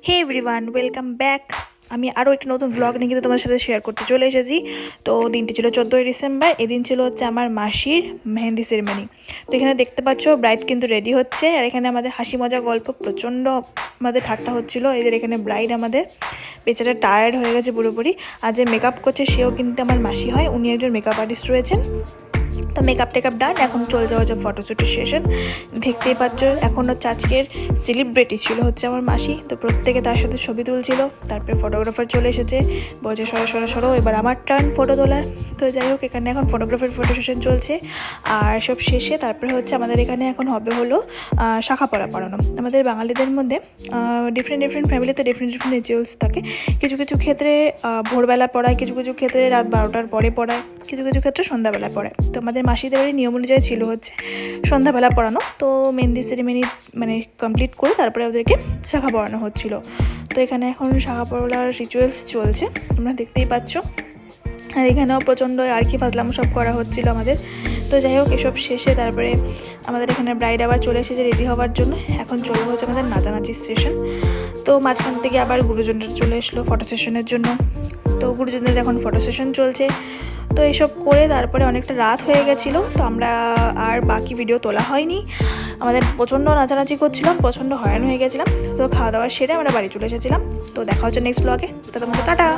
হে everyone, welcome back. আমি আরও একটা নতুন ব্লগ নিয়ে কিন্তু তোমার সাথে শেয়ার করতে চলে এসেছি। তো দিনটি ছিল 14ই ডিসেম্বর। এদিন ছিল হচ্ছে আমার মাসির মেহেন্দি সেরেমনি। তো এখানে দেখতে পাচ্ছ ব্রাইড কিন্তু রেডি হচ্ছে, আর এখানে আমাদের হাসি মজা গল্প প্রচণ্ড আমাদের ঠাট্টা হচ্ছিলো। এদের এখানে ব্রাইড আমাদের বেচারা টায়ার্ড হয়ে গেছে পুরোপুরি। আর যে মেকআপ করছে সেও কিন্তু আমার মাসি হয়, উনি একজন মেকআপ আর্টিস্ট রয়েছেন। তো মেকআপ টেকআপ ডান, এখন চলে যাওয়া হচ্ছে ফটোশ্যুটের সেশন। দেখতেই পাচ্ছ এখন হচ্ছে আজকের সেলিব্রিটি ছিল হচ্ছে আমার মাসি। তো প্রত্যেকে তার সাথে ছবি তুলছিল, তারপরে ফটোগ্রাফার চলে এসেছে, বলছে সরো এবার আমার টার্ন ফটো তোলার। তো যাই হোক, এখানে এখন ফটোগ্রাফার ফটো সেশন চলছে। আর সব শেষে তারপরে হচ্ছে আমাদের এখানে এখন হবে হলো শাখা পড়া পড়ানো। আমাদের বাঙালিদের মধ্যে ডিফারেন্ট ফ্যামিলিতে ডিফারেন্ট রিচুয়ালস থাকে। কিছু কিছু ক্ষেত্রে ভোরবেলা পড়ায়, কিছু কিছু ক্ষেত্রে রাত 12টার পরে পড়ায়, কিছু কিছু ক্ষেত্রে সন্ধ্যাবেলায় পড়ায়। তো আমাদের মাসিদের বাড়ির নিয়ম অনুযায়ী ছিল হচ্ছে সন্ধ্যাবেলা পড়ানো। তো মেহেন্দি সেরেমনি মানে কমপ্লিট করে তারপরে ওদেরকে শাখা পড়ানো হচ্ছিল। তো এখানে এখন শাখা পড়ার রিচুয়ালস চলছে, তোমরা দেখতেই পাচ্ছ। আর এখানেও প্রচণ্ড আর কি ফাজলাম সব করা হচ্ছিল আমাদের। তো যাই হোক, এসব শেষে তারপরে আমাদের এখানে ব্রাইড আবার চলে এসেছে রেডি হওয়ার জন্য। এখন চলে হচ্ছে আমাদের নাচানাচির সেশন। তো মাঝখান থেকে আবার গুরুজনরা চলে এসলো ফটো সেশনের জন্য। তো গুরুজনদের এখন ফটো সেশন চলছে। তো এইসব করে তারপরে অনেকটা রাত হয়ে গেছিলো, তো আমরা আর বাকি ভিডিও তোলা হয়নি। আমাদের প্রচণ্ড নাচানাচি করছিলাম, প্রচণ্ড হয়রান হয়ে গেছিলাম। তো খাওয়া দাওয়া সেরে আমরা বাড়ি চলে এসেছিলাম। তো দেখা হচ্ছে নেক্সট ব্লগে। তো তোমাদের টাটা।